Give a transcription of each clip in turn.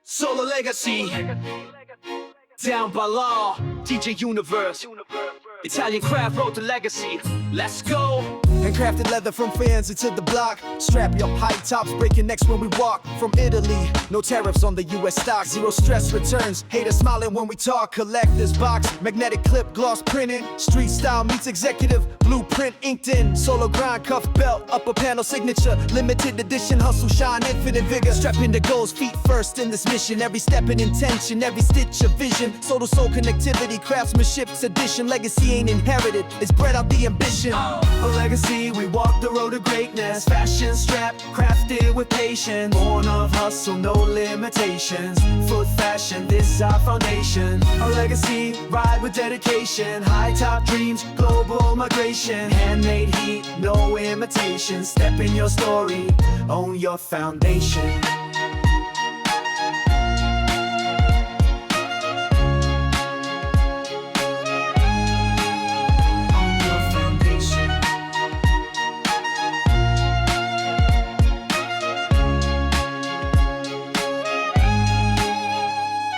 Solo legacy, down by law, DJ Universe, Italian craft wrote the legacy. Let's go. Handcrafted leather from fans into the block. Strap your high tops, breaking necks when we walk. From Italy, no tariffs on the US stock. Zero stress returns, haters smiling when we talk. Collector's box, magnetic clip, gloss printed. Street style meets executive, blueprint inked in. Solo grind, cuff belt, upper panel signature. Limited edition, hustle, shine, infinite vigor. Strapping the goals, feet first in this mission. Every step in intention, every stitch of vision. Soul to soul connectivity, craftsmanship's addition. Legacy ain't inherited, it's bred out the ambition. A legacy, we walk the road to greatness. Fashion strap, crafted with patience. Born of hustle, no limitations. Foot fashion, this our foundation. A legacy, ride with dedication. High top dreams, global migration. Handmade heat, no imitation. Step in your story, own your foundation.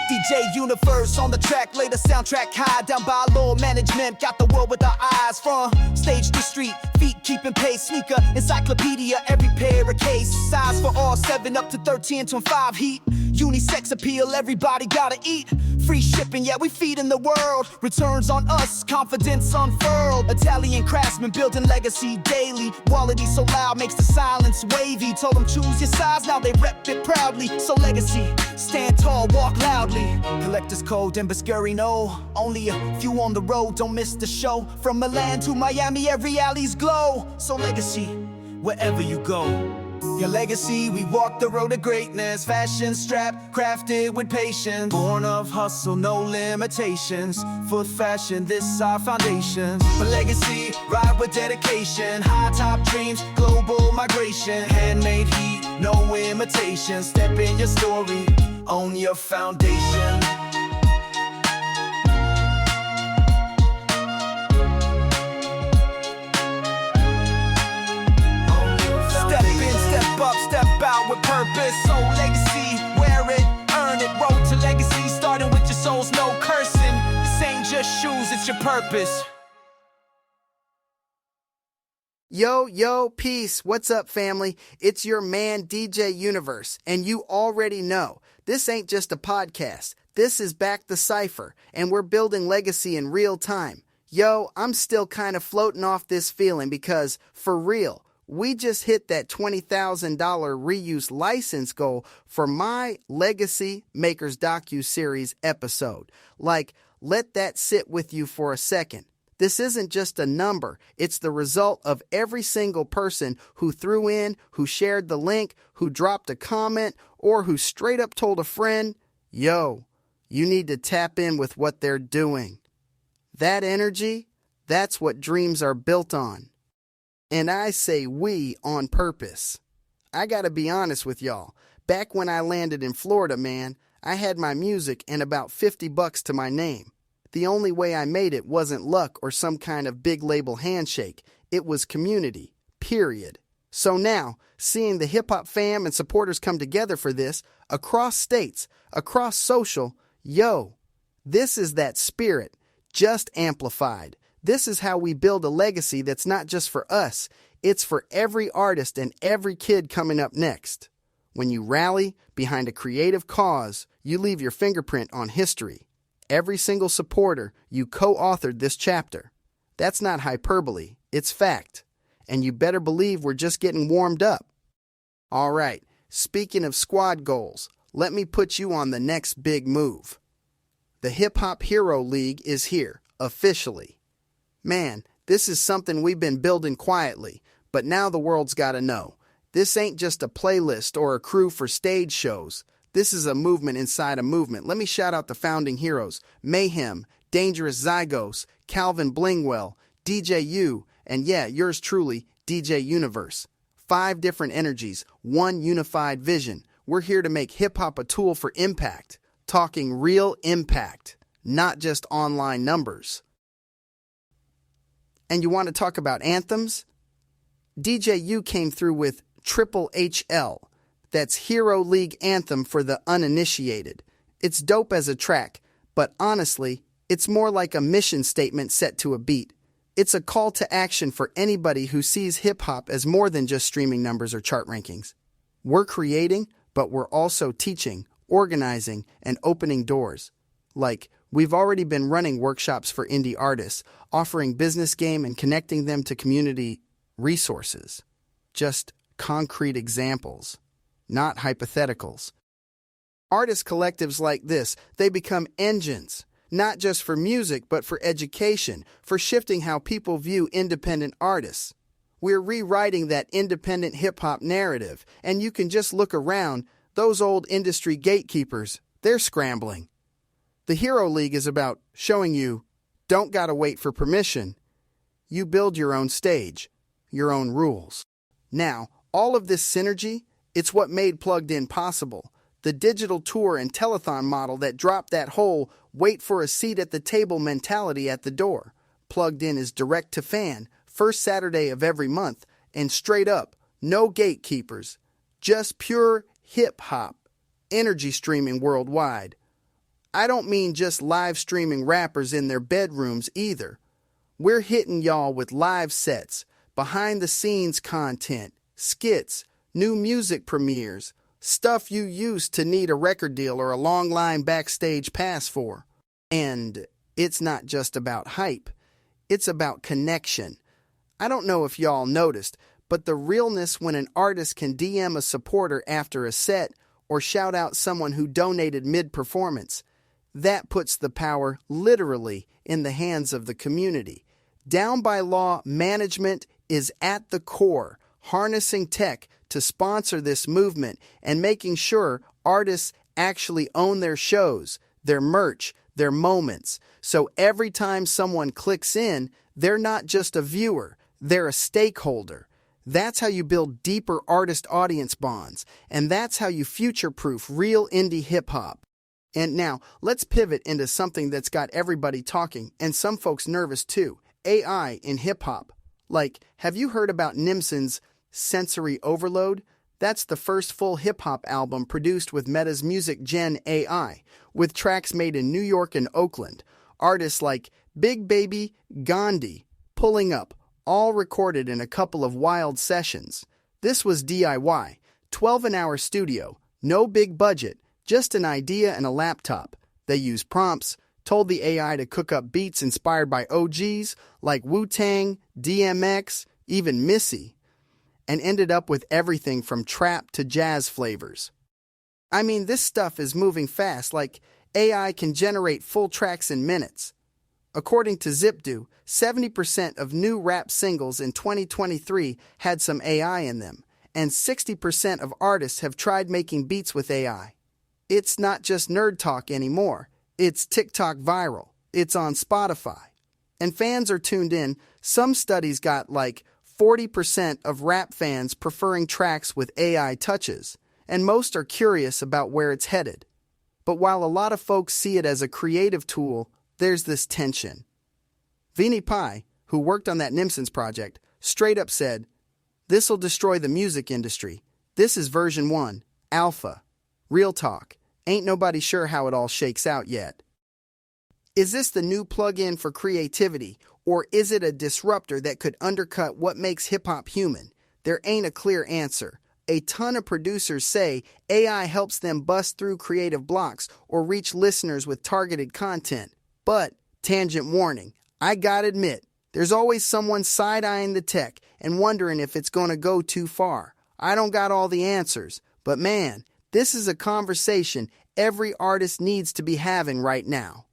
DJ Universe on the track, lay the soundtrack high. Down by law management, got the world with our eyes. From stage to street, feet keeping pace. Sneaker, encyclopedia, every pair of case. Size for all, 7 up to 13 to 5 heat. Unisex appeal, everybody gotta eat. Free shipping, yeah, we feeding the world. Returns on us, confidence unfurled. Italian craftsmen building legacy daily. Quality so loud, makes the silence wavy. Told them choose your size, now they rep it proudly. So legacy, stand tall, walk loudly. Collector's code and Biscuri, no. Only a few on the road, don't miss the show. From Milan to Miami, every alley's glow. So legacy, wherever you go. Your legacy, we walk the road to greatness. Fashion strap, crafted with patience. Born of hustle, no limitations. Foot fashion, this our foundation. For legacy, ride with dedication. High top dreams, global migration. Handmade heat, no imitation. Step in your story, own your foundation. Up, step out with purpose. Soul legacy, wear it, earn it. Road to legacy, starting with your souls, no cursing. This ain't just shoes, it's your purpose. Yo, peace. What's up, family? It's your man, DJ Universe. And you already know, this ain't just a podcast. This is Back the Cypher, and we're building legacy in real time. Yo, I'm still kind of floating off this feeling because, for real, we just hit that $20,000 reuse license goal for my Legacy Makers docu-series episode. Like, let that sit with you for a second. This isn't just a number. It's the result of every single person who threw in, who shared the link, who dropped a comment, or who straight up told a friend, yo, you need to tap in with what they're doing. That energy, that's what dreams are built on. And I say we on purpose. I gotta be honest with y'all. Back when I landed in Florida, man, I had my music and about $50 to my name. The only way I made it wasn't luck or some kind of big label handshake. It was community, period. So now, seeing the hip-hop fam and supporters come together for this, across states, across social, yo, this is that spirit, just amplified. This is how we build a legacy that's not just for us, it's for every artist and every kid coming up next. When you rally behind a creative cause, you leave your fingerprint on history. Every single supporter, you co-authored this chapter. That's not hyperbole, it's fact. And you better believe we're just getting warmed up. All right, speaking of squad goals, let me put you on the next big move. The Hip Hop Hero League is here, officially. Man, this is something we've been building quietly, but now the world's gotta know. This ain't just a playlist or a crew for stage shows. This is a movement inside a movement. Let me shout out the founding heroes: Mayhem, Dangerous Zygos, Calvin Blingwell, DJ U, and yeah, yours truly, DJ Universe. 5 different energies, one unified vision. We're here to make hip-hop a tool for impact. Talking real impact, not just online numbers. And you want to talk about anthems? DJ U came through with Triple HL. That's Hero League Anthem for the uninitiated. It's dope as a track, but honestly, it's more like a mission statement set to a beat. It's a call to action for anybody who sees hip-hop as more than just streaming numbers or chart rankings. We're creating, but we're also teaching, organizing, and opening doors. Like, we've already been running workshops for indie artists, offering business game and connecting them to community resources. Just concrete examples, not hypotheticals. Artist collectives like this, they become engines, not just for music, but for education, for shifting how people view independent artists. We're rewriting that independent hip-hop narrative, and you can just look around. Those old industry gatekeepers, they're scrambling. The Hero League is about showing you, don't gotta wait for permission. You build your own stage, your own rules. Now, all of this synergy, it's what made Plugged In possible. The digital tour and telethon model that dropped that whole wait for a seat at the table mentality at the door. Plugged In is direct to fan, first Saturday of every month, and straight up, no gatekeepers, just pure hip-hop, energy streaming worldwide. I don't mean just live streaming rappers in their bedrooms either. We're hitting y'all with live sets, behind-the-scenes content, skits, new music premieres, stuff you used to need a record deal or a long line backstage pass for. And it's not just about hype. It's about connection. I don't know if y'all noticed, but the realness when an artist can DM a supporter after a set or shout out someone who donated mid-performance, that puts the power literally in the hands of the community. Down by Law management is at the core, harnessing tech to sponsor this movement and making sure artists actually own their shows, their merch, their moments. So every time someone clicks in, they're not just a viewer, they're a stakeholder. That's how you build deeper artist-audience bonds, and that's how you future-proof real indie hip-hop. And now, let's pivot into something that's got everybody talking, and some folks nervous too, AI in hip-hop. Like, have you heard about Nimson's Sensory Overload? That's the first full hip-hop album produced with Meta's Music Gen AI, with tracks made in New York and Oakland. Artists like Big Baby, Gandhi, Pulling Up, all recorded in a couple of wild sessions. This was DIY, 12-hour studio, no big budget, just an idea and a laptop. They used prompts, told the AI to cook up beats inspired by OGs like Wu-Tang, DMX, even Missy, and ended up with everything from trap to jazz flavors. I mean, this stuff is moving fast, like AI can generate full tracks in minutes. According to Zipdo, 70% of new rap singles in 2023 had some AI in them, and 60% of artists have tried making beats with AI. It's not just nerd talk anymore. It's TikTok viral. It's on Spotify. And fans are tuned in. Some studies got like 40% of rap fans preferring tracks with AI touches, and most are curious about where it's headed. But while a lot of folks see it as a creative tool, there's this tension. Vini Pai, who worked on that Nimson's project, straight up said, "This'll destroy the music industry. This is version 1, alpha. Real talk. Ain't nobody sure how it all shakes out yet." Is this the new plug-in for creativity, or is it a disruptor that could undercut what makes hip-hop human? There ain't a clear answer. A ton of producers say AI helps them bust through creative blocks or reach listeners with targeted content. But, tangent warning, I gotta admit, there's always someone side-eyeing the tech and wondering if it's gonna go too far. I don't got all the answers, but man, this is a conversation every artist needs to be having right now.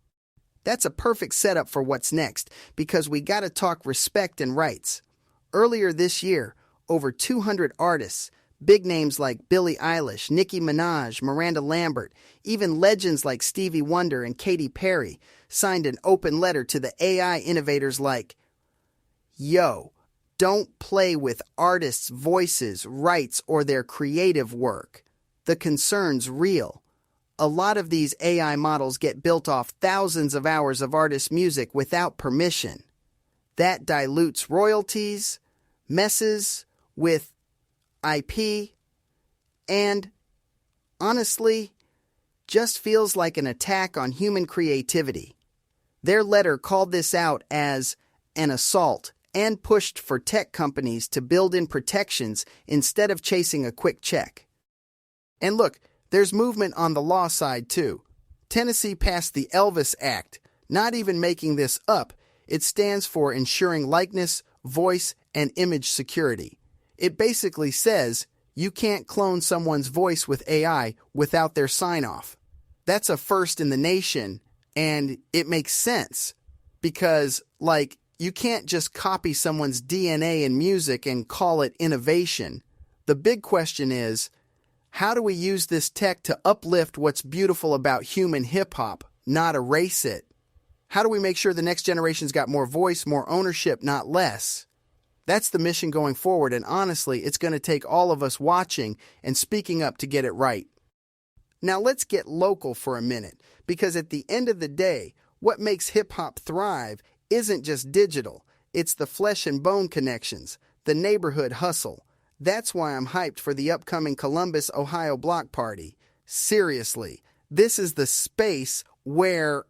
That's a perfect setup for what's next, because we gotta talk respect and rights. Earlier this year, over 200 artists, big names like Billie Eilish, Nicki Minaj, Miranda Lambert, even legends like Stevie Wonder and Katy Perry, signed an open letter to the AI innovators like, "Yo, don't play with artists' voices, rights, or their creative work. The concern's real. A lot of these AI models get built off thousands of hours of artists' music without permission. That dilutes royalties, messes with IP, and honestly, just feels like an attack on human creativity. Their letter called this out as an assault and pushed for tech companies to build in protections instead of chasing a quick check. And look, there's movement on the law side too. Tennessee passed the Elvis Act, not even making this up. It stands for Ensuring Likeness, Voice, and Image Security. It basically says you can't clone someone's voice with AI without their sign-off. That's a first in the nation, and it makes sense because, you can't just copy someone's DNA and music and call it innovation. The big question is, how do we use this tech to uplift what's beautiful about human hip-hop, not erase it? How do we make sure the next generation's got more voice, more ownership, not less? That's the mission going forward, and honestly, it's going to take all of us watching and speaking up to get it right. Now let's get local for a minute, because at the end of the day, what makes hip-hop thrive isn't just digital. It's the flesh and bone connections, the neighborhood hustle. That's why I'm hyped for the upcoming Columbus, Ohio block party. Seriously, this is the space where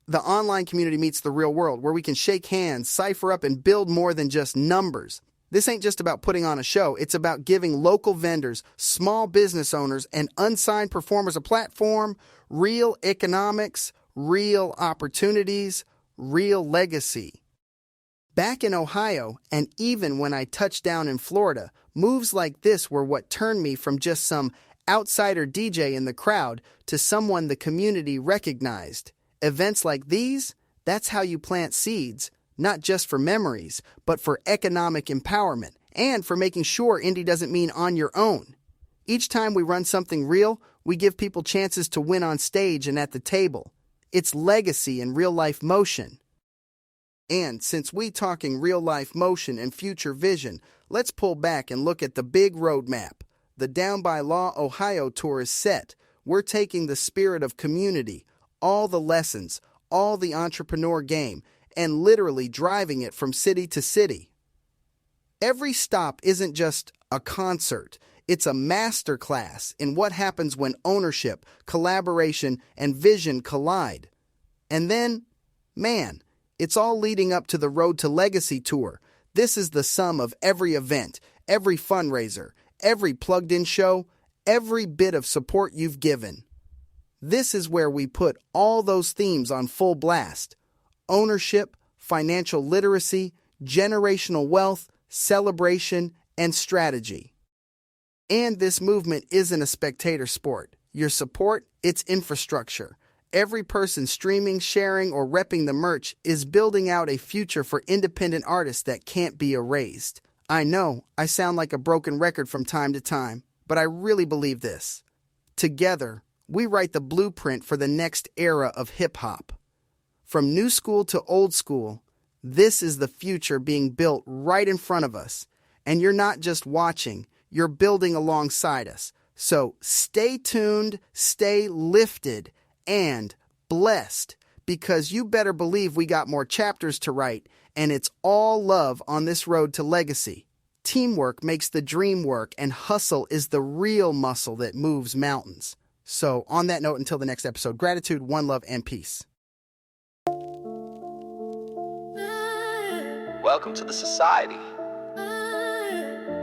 the online community meets the real world, where we can shake hands, cipher up, and build more than just numbers. This ain't just about putting on a show. It's about giving local vendors, small business owners, and unsigned performers a platform, real economics, real opportunities, real legacy. Back in Ohio, and even when I touched down in Florida, moves like this were what turned me from just some outsider DJ in the crowd to someone the community recognized. Events like these, that's how you plant seeds, not just for memories, but for economic empowerment and for making sure indie doesn't mean on your own. Each time we run something real, we give people chances to win on stage and at the table. It's legacy in real-life motion. And since we talking real-life motion and future vision, let's pull back and look at the big roadmap. The Down by Law Ohio tour is set. We're taking the spirit of community, all the lessons, all the entrepreneur game, and literally driving it from city to city. Every stop isn't just a concert. It's a masterclass in what happens when ownership, collaboration, and vision collide. And then, man, it's all leading up to the Road to Legacy tour. This is the sum of every event, every fundraiser, every plugged-in show, every bit of support you've given. This is where we put all those themes on full blast. Ownership, financial literacy, generational wealth, celebration, and strategy. And this movement isn't a spectator sport. Your support, it's infrastructure. Every person streaming, sharing, or repping the merch is building out a future for independent artists that can't be erased. I know, I sound like a broken record from time to time, but I really believe this. Together, we write the blueprint for the next era of hip-hop. From new school to old school, this is the future being built right in front of us. And you're not just watching, you're building alongside us. So stay tuned, stay lifted, and blessed, because you better believe we got more chapters to write, and it's all love on this road to legacy. Teamwork makes the dream work, and hustle is the real muscle that moves mountains. So on that note, until the next episode, gratitude, one love, and peace. Welcome to the society.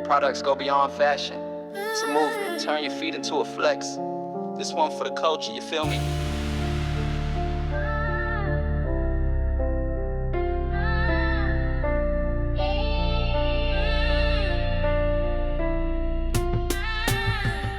Products go beyond fashion. It's a movement. Turn your feet into a flex. This one for the culture, you feel me?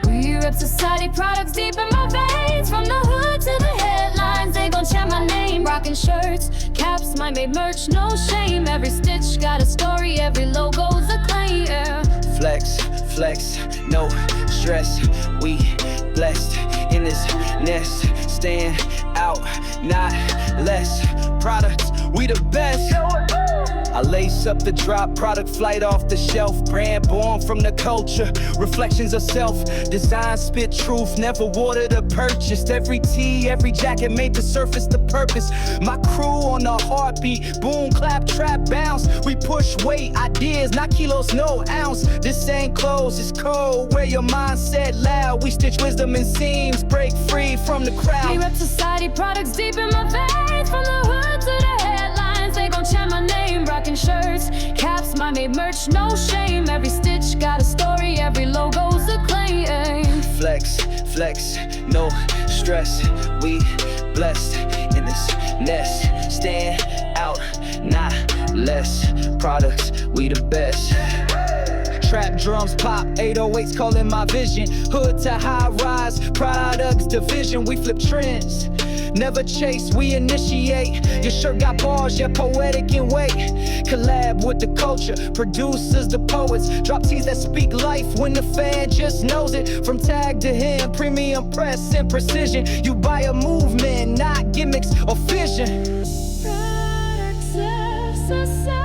We rep society, products deep in my veins. From the hood to the headlines, they gon' chant my name. Rockin' shirts, caps, my made merch, no shame. Every stitch got a story, every logo's a claim. Yeah. Flex, flex, no stress. We blessed in this nest. Stand out, not less. Products, we the best. I lace up the drop, product flight off the shelf. Brand born from the culture, reflections of self. Design spit truth, never watered or purchased. Every tee, every jacket made the surface the purpose. My crew on the heartbeat, boom, clap, trap, bounce. We push weight, ideas, not kilos, no ounce. This ain't clothes, it's cold. Wear your mindset loud. We stitch wisdom in seams, break free from the crowd. We rep society, products deep in my veins. From the hood to the headlines, they gon' chant my name. Rockin' shirts, caps, my made merch, no shame. Every stitch got a story, every logo's a claim. Flex, flex, no stress. We blessed in this nest. Stand out, not less. Products, we the best. Trap drums pop, 808s calling my vision. Hood to high rise, products division. We flip trends, never chase, we initiate. Your shirt got bars, yeah, poetic in weight. Collab with the culture, producers, the poets. Drop tees that speak life when the fan just knows it. From tag to hem, premium press and precision. You buy a movement, not gimmicks or fission. Products of society.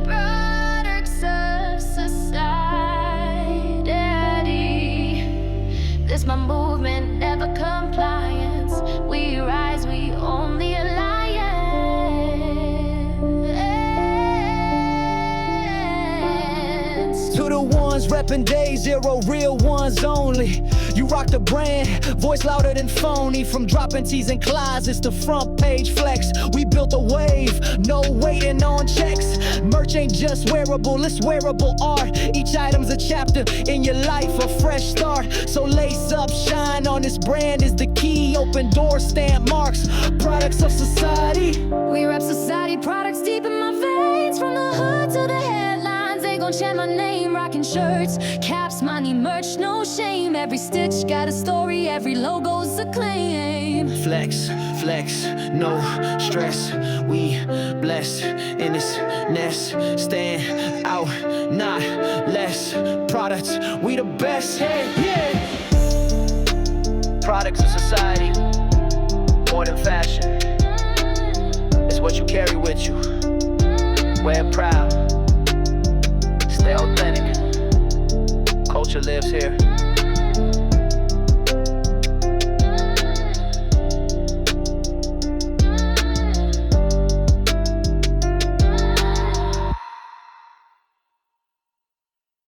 Products of society. This my movement, never compliance. We rise, we own the alliance. To the ones reppin' day zero, real ones only. You rock the brand, voice louder than phony. From dropping tees in closets to front page flex. We built a wave, no waiting on checks. Merch ain't just wearable, it's wearable art. Each item's a chapter in your life, a fresh start. So lace up, shine on this brand is the key. Open door, stamp marks, products of society. We rep society, products deep in my veins. From the hood to the headlines, they gon' chant my name. Rockin' shirts, caps, money, merch, no shame. Every stitch got a story, every logo's a claim. Flex, flex, no stress. We blessed in this nest. Stand out, not less. Products, we the best. Hey, yeah. Products of society, more than fashion. It's what you carry with you. Wear it proud. Stay authentic. Culture lives here.